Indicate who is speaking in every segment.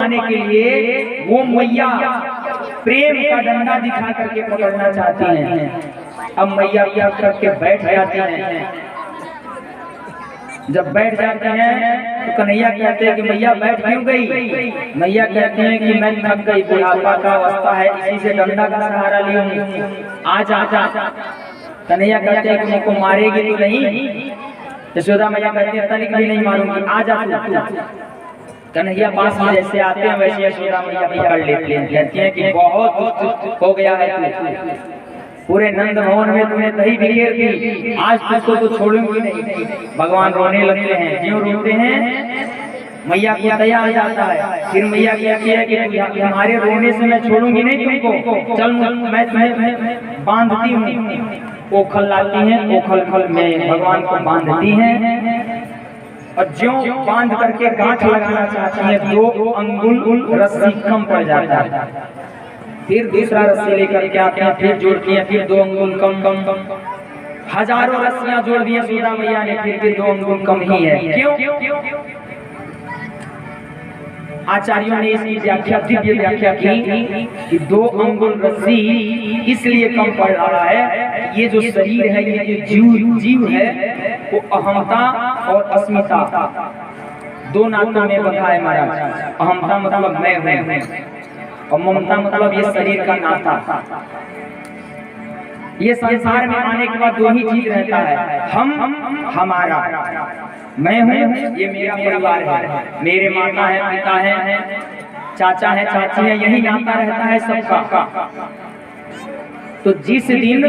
Speaker 1: आने के लिए वो मैया प्रेम का डंडा दिखा करके पकड़ना चाहती हैं। अब मैया क्या करके बैठ जाती हैं। जब बैठ जाते हैं तो कन्हैया कहते हैं कि मैया बैठ क्यों गई। मैया कहते हैं कि मैं थक गई, बुढ़ापा का अवस्था है, इसी से डंडा का सहारा ली हूँ, आज आजा। कन्हैया कहते हैं कि मुझको मारेगी तो नहीं। यशोदा मैया कहती है तनिक भी नहीं मारूंगी, आजा तू। कन्हैया पास में जैसे आते हैं वैसे यशोदा मैया पकड़ लेती हैं, कहती हैं कि बहुत हो गया है तू, पूरे नंद भवन में तुमने दही बिखेर दी, आज तुझको तो छोड़ूंगी नहीं। भगवान रोने लगते हैं, क्यों रोते हैं, मैया को दया आ जाता है। फिर मैया कहती है कि तुम्हारे रोने से मैं छोड़ूंगी नहीं तुमको, चल मैं तुम्हें बांधती हूँ। ओखल लाती हैं, ओखल में भगवान को बांधती हैं और ज्यों बांध करके गांठ लगाना चाहती है, 2 अंगुल रस्सी कम पड़ जाता है। फिर दूसरा रस्सी लेकर के आते हैं, फिर जोड़ती हैं, फिर 2 अंगुल कम। हजारों रस्सियां जोड़ दी यशोदा मैया ने, फिर भी 2 अंगुल कम ही है। क्यों? आचार्यों ने इसकी व्याख्या, दिव्य व्याख्या की कि 2 अंगुल रस्सी इसलिए कम पड़ रहा है, ये जो शरीर है, ये जो जीव है, वो अहमता और अस्मिता 2 नातों में बंधा है महाराज। अहमता मतलब मैं हूँ और ममता मतलब ये शरीर का नाता। ये संसार में आने के बाद 2 ही चीज रहता है, हम हमारा, मैं हूँ, ये मेरा परिवार है, मेरे माता है, पिता है, चाचा है, चाची है, यही नाता रहता है सबका। तो जिस दिन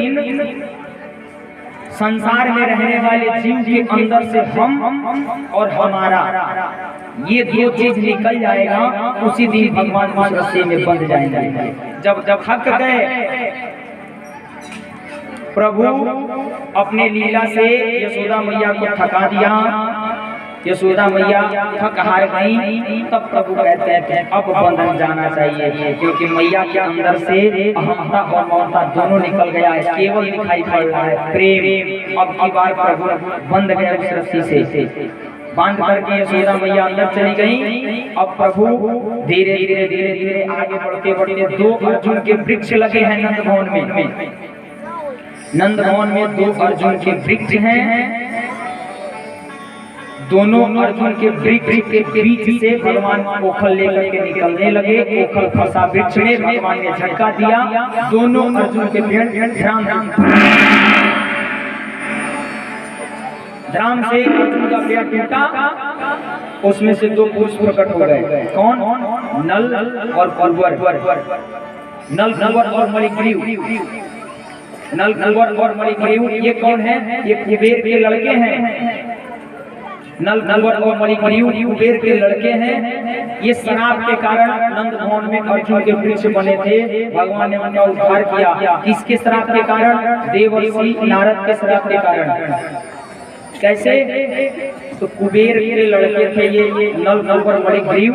Speaker 1: संसार में रहने वाले जीव के अंदर से हम और हमारा ये 2 चीज निकल जाएगा, उसी दिन भगवान उस रस्से में बंध जाएंगे। जब थक गए प्रभु अपने लीला से यशोदा मैया को थका दिया, यशोदा मैया थक हार गई, तब प्रभु कहते हैं कि अब बंधन जाना चाहिए, क्योंकि मैया के अंदर से अहमता और ममता दोनों निकल गया है, केवल दिखाई पड़ रहा है प्रेम। अब की बार प्रभु बंध गए उस रस्सी से, बांध करके यशोदा मैया अंदर चली गई। अब प्रभु धीरे धीरे आगे बढ़ते 2 अर्जुन के वृक्ष लगे हैं नंद भवन में। नंद भवन में 2 अर्जुन के वृक्ष हैं, दोनों अर्जुन के वृक्ष के बीच से भगवान ओखल लेकर के निकलने लगे। ओखल फंसा वृक्ष में, भगवान ने झटका दिया, दोनों अर्जुन के पेड़ ध्राम से अर्जुन का पेड़ टूटा, उसमें से 2 पुरुष प्रकट हो गए। कौन? नल और कुंवर। नल कुंवर और मणिग्रीव। नल कुंवर और मणिग्रीव ये कौन है? ये कुबेर के लड़के हैं। नल कुंवर और मणिग्रीव कुबेर के लड़के हैं। ये शराब के कारण नंद भवन में अर्जुन के वृक्ष बने थे, भगवान ने उनका उद्धार किया। किसके श्राप के कारण? देवर्षि नारद के श्राप के कारण। कैसे? तो कुबेर के लड़के थे ये नल कुंवर मणिग्रीव।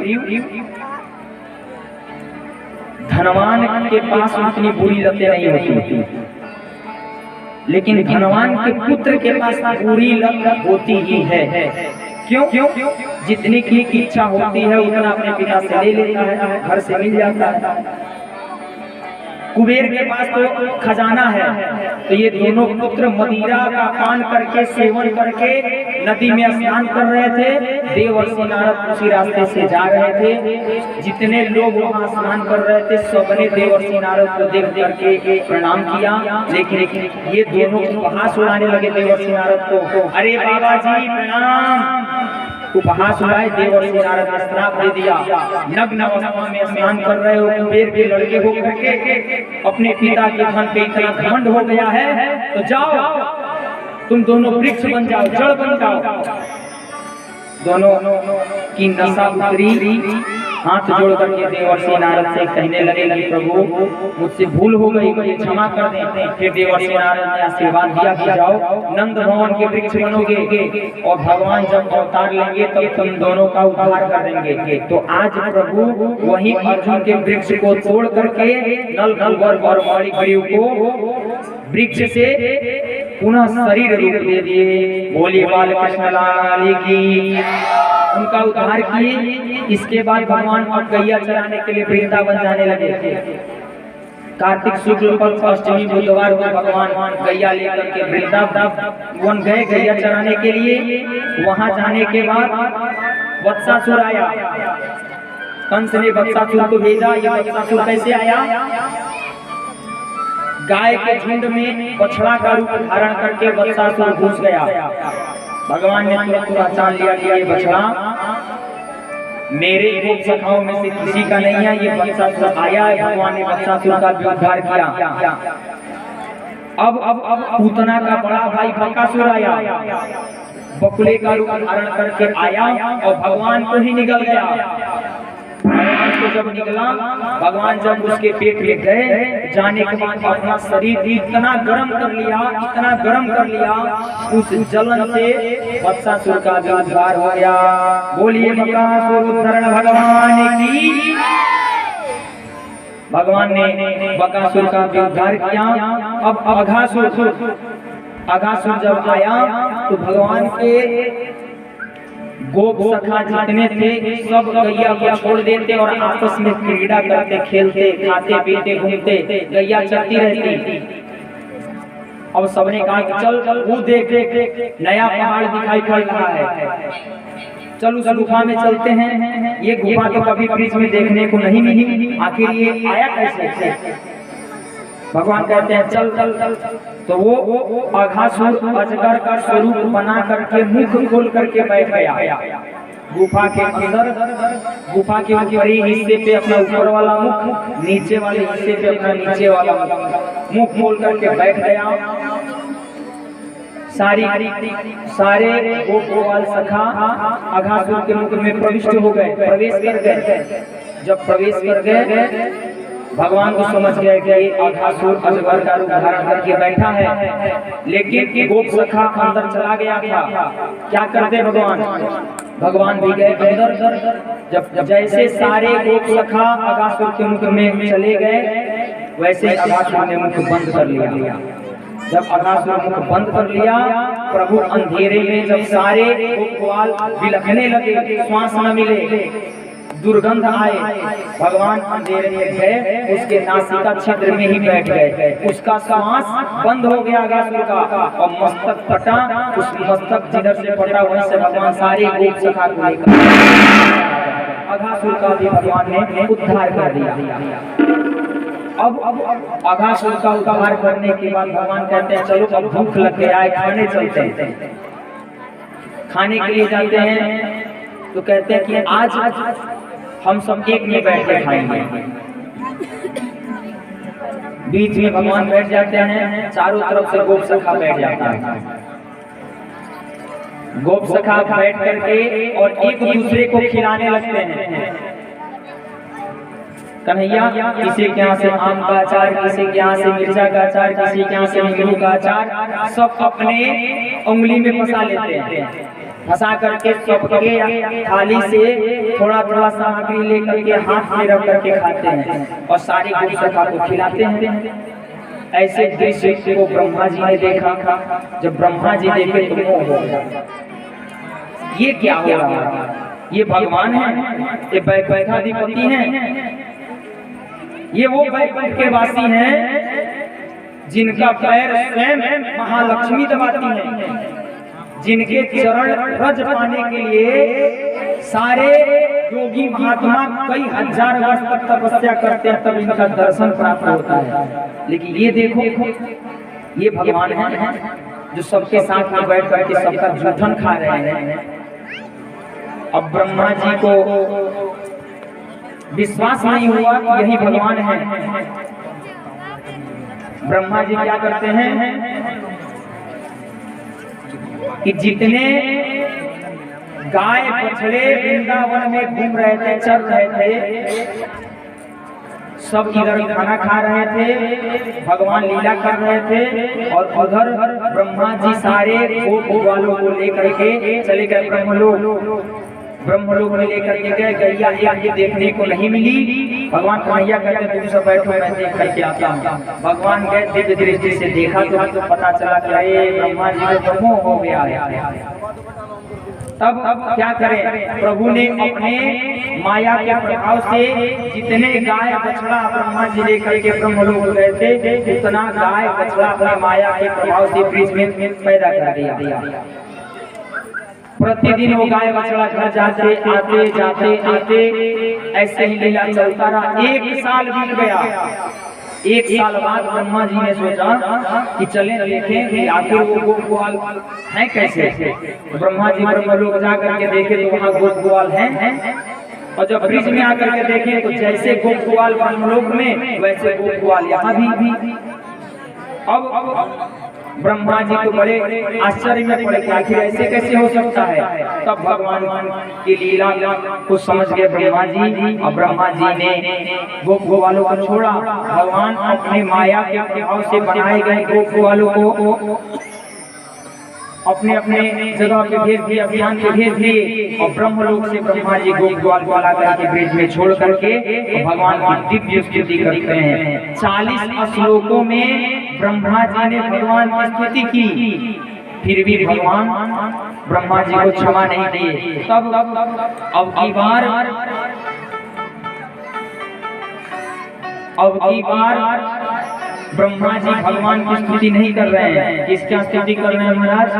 Speaker 1: धनवान के पास उतनी बुरी लतें नहीं होती, लेकिन धनवान के पुत्र के पास बुरी लत होती ही है। क्यों? जितनी की इच्छा होती है उतना अपने पिता से ले लेता है, घर से मिल जाता है। कुबेर के पास तो खजाना है, तो ये दोनों पुत्र मदिरा का पान करके, सेवन करके नदी में स्नान कर रहे थे। देवर्षि नारद उसी रास्ते से जा रहे थे। जितने लोग वहाँ स्नान कर रहे थे सबने देवर्षि नारद को देख करके प्रणाम किया, लेकिन ये दोनों उपहास उड़ाने लगे देवर्षि नारद को। अरे बाबा जी प्रणाम। उपहास उड़ाए, देवर्षि नारद ने श्राप दे दिया। नग्न अवस्था में स्नान कर रहे हो, कुबेर के लड़के हो करके अपने पिता के धन पे इतना घमंड हो गया है, तो जाओ तुम दोनों वृक्ष बन जाओ, जड़ बन जाओ। दोनों की नशा उतरी, हाथ जोड़ करके देवर्षि नारद से कहने लगे कि प्रभु मुझसे भूल हो गई, मुझे क्षमा कर दें। फिर देवर्षि नारद ने आशीर्वाद दिया कि जाओ नंद भवन के वृक्ष बनोगे और भगवान जब अवतार लेंगे तब तुम दोनों का उद्धार कर देंगे। तो आज प्रभु वही अर्जुन के वृक्ष को तोड़ करके नल कुंवर और मणिग्रीव को वृक्ष से पुनः शरीर रूप दे दिए। बोलिए बाल कृष्ण लाल की। उनका उद्धार किए। इसके बाद भगवान अब गैया चराने के लिए वृंदावन जाने लगे। कार्तिक शुक्ल पक्ष अष्टमी बुधवार को भगवान गैया लेकर के वृंदावन गए गैया चराने के लिए। वहां जाने के बाद वत्सासुर आया, कंस ने वत्सासुर को भेजा। ये वत्सासुर कैसे आया? गाय के झुंड में बछड़ा का रूप धारण करके वत्सासुर घुस गया। भगवान ने तुरंत पहचान लिया कि ये बछड़ा मेरे गोप सखाओं में से किसी का नहीं है, ये वत्सासुर आया है। भगवान ने वत्सासुर का उद्धार किया। अब पूतना का बड़ा भाई बकासुर आया, बकुले का रूप धारण करके आया और भगवान को ही निगल गया। भगवान को जब निकला, भगवान जब उसके पेट में गए, जाने के बाद अपना शरीर इतना गर्म कर लिया, उस जलन से वत्सासुर का भी उद्धार हो गया। बोलिए बकासुर उद्धरण भगवान की। भगवान ने बकासुर का भी उद्धार किया। अब अघासुर जब आया तो भगवान के गोप सखा जितने थे सब गैया को छोड़ देते और आपस में क्रीड़ा करते, खेलते, खाते पीते, घूमते, गैया चलती रहती। अब सबने कहा कि चल वो देख नया पहाड़ दिखाई पड़ रहा है, चल उस गुफा में चलते हैं। ये गुफा तो कभी ब्रिज में देखने को नहीं मिली, आखिर ये आया कैसे? भगवान कहते हैं चल चल चल। तो वो अघासुर अजगर का स्वरूप बना करके मुख खोल करके बैठ गया गुफा के अंदर। गुफा के ऊपरी हिस्से पे अपना ऊपर वाला मुख, नीचे वाले हिस्से पे अपना नीचे वाला मुख खोल करके बैठ गया। सारे गोपाल सखा अघासुर के मुख में प्रविष्ट हो गए, प्रवेश कर गए। जब प्रवेश कर गए, भगवान को समझ गए कि अघासुर अजगर का रूप धारण करके बैठा है, लेकिन गोप सखा अंदर चला गया था। क्या करते भगवान भी गए अंदर। जब जैसे सारे गोप सखा अघासुर के मुख में चले गए, वैसे अघासुर ने मुख बंद कर लिया। जब अघासुर मुख बंद कर लिया, प्रभु अंधेरे में जब सारे गोपाल बिलखने लगे, श्वास न मिले, दुर्गंध आए, भगवान अंधेरे में गए, उसके नासिका छिद्र में ही बैठ गए। उसका श्वास बंद हो गया अघासुर का और मस्तक फटा। उस मस्तक जिधर से फटा वहीं से भगवान सारे गोप सखा को लेकर अघासुर का भी भगवान ने उद्धार कर दिया। अब अघासुर का उद्धार करने के बाद भगवान कहते हैं चलो अब भूख लग गया है, खाने चलते हैं। खाने के लिए जाते हैं तो कहते हैं कि आज हम सब एक में बैठ के खाएंगे। बीच में भगवान बैठ जाते हैं, चारों तरफ से गोप सखा बैठ जाता है। गोप सखा बैठ करके और एक दूसरे को खिलाने लगते हैं। कन्हैया किसी के यहाँ से आम का अचार, किसी के यहाँ से मिर्चा का अचार, किसी के यहाँ से नींबू का अचार, सब अपने उंगली में फंसा लेते हैं। फंसा करके सबके थाली से थोड़ा थोड़ा सामग्री लेकर के हाथ में रख करके खाते हैं और सारी गोप सखा को खिलाते हैं। ऐसे दृश्य को ब्रह्मा जी ने देखा। जब ब्रह्मा जी देखे तो मोह हो गया, ये क्या हो रहा है? ये भगवान है, ये वैकुंठाधिपति हैं, ये वो वैकुंठ के वासी हैं जिनका पैर स्वयं महालक्ष्मी दबाती हैं, जिनके चरण रज पाने के लिए सारे योगी महात्मा कई हजार वर्ष तक तपस्या करते हैं, तब इनका दर्शन प्राप्त होता है। लेकिन ये देखो, ये भगवान हैं जो सबके साथ में बैठ करके सबका जूठन खा रहे हैं। अब ब्रह्मा जी को विश्वास नहीं हुआ कि यही भगवान है। ब्रह्मा जी क्या करते हैं कि जितने गाय बछड़े वृंदावन में घूम रहे थे, चल रहे थे, सब इधर खाना खा रहे थे, भगवान लीला कर रहे थे और उधर ब्रह्मा जी सारे गोप वालों को लेकर के चले गए ब्रह्मलोक में लेकर के गए। गैया ये देखने को नहीं मिली। भगवान कन्हैया कहते तुम सब बैठो, मैं देख करके आता हूँ। भगवान गए, दिव्य दृष्टि से देखा तो पता चला कि अरे ब्रह्मा जी को मोह हो गया है। तब क्या करें, प्रभु ने अपने माया के प्रभाव से जितने गाय बछड़ा ब्रह्मा जी लेकर के ब्रह्मलोक गए थे, उतना गाय बछड़ा अपने माया के प्रभाव से ब्रिज में पैदा कर दिया। प्रतिदिन वो गाय बछड़ा घर जाते आते जाते आते ऐसे ही लीला चलता रहा। 1 साल बीत गया। 1 साल बाद ब्रह्मा जी ने सोचा कि चलें देखें कि आखिर वो गोप-ग्वाल है कैसे। ब्रह्मा जी ब्रह्मलोक जा करके देखे तो वहाँ गोप-ग्वाल हैं, और जब ब्रिज में आकर के देखे तो जैसे गोप-ग्वाल ब्रह्मलोक में वैसे गोप-ग्वाल यहाँ भी। अब ब्रह्मा जी तो बड़े आश्चर्य में पड़े कि आखिर ऐसे कैसे हो सकता है। तब भगवान की लीला को समझ गए ब्रह्मा जी, और ब्रह्मा जी ने गोप-ग्वालों को छोड़ा। भगवान अपने माया के प्रभाव से बनाए गए गोप-ग्वालों को अपने अपने जगह पे भेज दिए, अभियान पे भेज दिए, और ब्रह्मलोक से ब्रह्मा जी गोप-ग्वाल को ला करके ब्रिज में छोड़ करके भगवान की दिव्य स्तुति करते हैं। 40 श्लोकों में ब्रह्मा जी ने भगवान की स्तुति की, फिर भी भगवान ब्रह्मा जी को क्षमा नहीं किए। तब अब की बार ब्रह्मा जी भगवान की स्तुति नहीं कर रहे हैं। किसका स्तुति कर रहे हैं महाराज?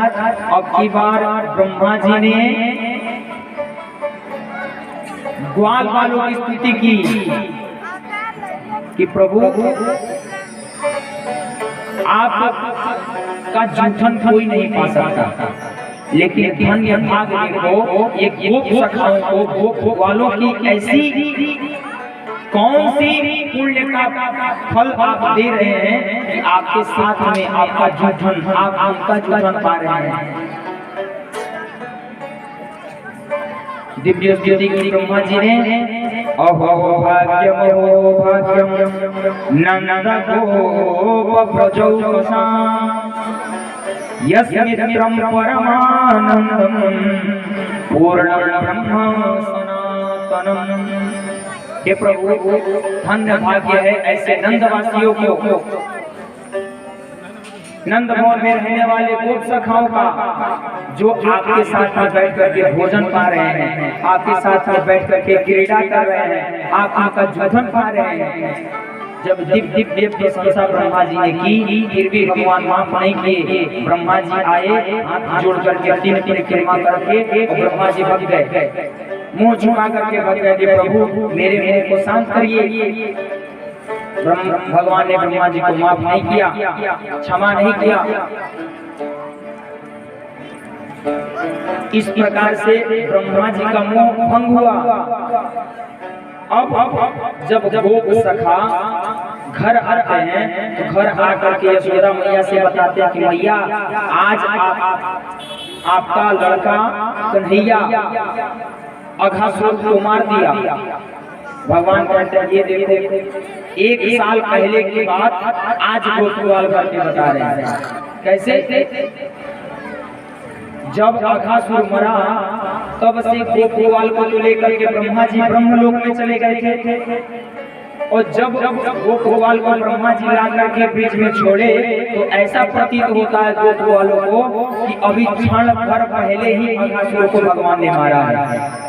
Speaker 1: अब की बार ब्रह्मा जी ने ग्वाल वालों की स्तुति की कि प्रभु आपका जूठन कोई नहीं पा सकता, लेकिन धन्य भाग्य को एक गोप सखाओं को, गोप वालों की ऐसी कौन सी पुण्य का फल आप दे रहे हैं कि आपके साथ में आपका जूठन, आप आपका जूठन पा रहे हैं। दिव्य स्तुति की ब्रह्मा जी ने। अहो भाग्यम नंद गोप प्रजौसा यस्य मित्रम परमानंदम पूर्णं ब्रह्म सनातनम। हे प्रभु, धन्य भाग्य है ऐसे नंदवासियों को, नंद मोहन में रहने वाले गोप सखाओं का, जो आपके साथ में बैठ करके भोजन पा रहे हैं, आपके साथ में बैठ करके क्रीड़ा कर रहे हैं, आप आपका जूठन पा रहे हैं। जब दिव्य प्रशंसा ब्रह्मा जी ने की, फिर भी भगवान माफ नहीं किए। ब्रह्मा जी आए, हाथ जोड़ करके 3 परिक्रमा करके, और ब्रह्मा जी भग गए, मुंह झुका करके भग गए कि प्रभु मेरे मुंह को शांत करिए। भगवान ने ब्रह्मा जी को माफ नहीं किया, क्षमा नहीं किया। इस प्रकार से ब्रह्मा जी का मोह भंग हुआ। अब जब गोप सखा घर आते हैं तो घर आकर के यशोदा मैया से बताते हैं कि मैया आज आपका लड़का कन्हैया अघासुर को मार दिया। भगवान कहते हैं ये देखो, 1 साल पहले की बात आज गोप-ग्वाल करके बता रहे हैं। कैसे? जब अघासुर मरा तब से गोप-ग्वाल को तो लेकर के ब्रह्मा जी ब्रह्मलोक में चले गए थे, और जब गोप-ग्वाल को ब्रह्मा जी ला करके ब्रिज में छोड़े तो ऐसा प्रतीत होता है गोप-ग्वालों को कि अभी क्षण भर पहले ही अघासुर को भगवान ने मारा है।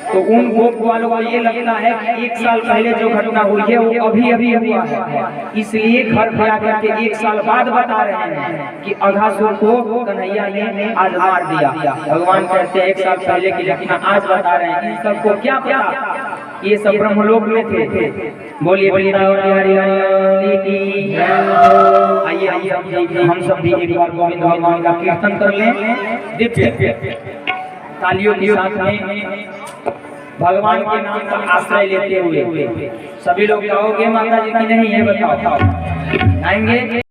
Speaker 1: तो उन गोप-ग्वालों को ये लगता है कि 1 साल पहले जो घटना हुई है वो अभी अभी हुआ है, इसलिए घर पे आकर के 1 साल बाद बता रहे हैं कि अघासुर को कन्हैया ने आज मार दिया। भगवान कहते हैं 1 साल पहले की घटना आज बता रहे हैं। इन सबको क्या पता, ये सब ब्रह्मलोक में थे। बोलिए वृंदावन बिहारी लाल की जय। आइए हम सब भी एक बार गोविंद भगवान का कीर्तन कर लें, दिव्य तालियों के साथ में भगवान के नाम का आश्रय लेते हुए। सभी लोग कहोगे माता जी की नहीं है, बताओ आएंगे।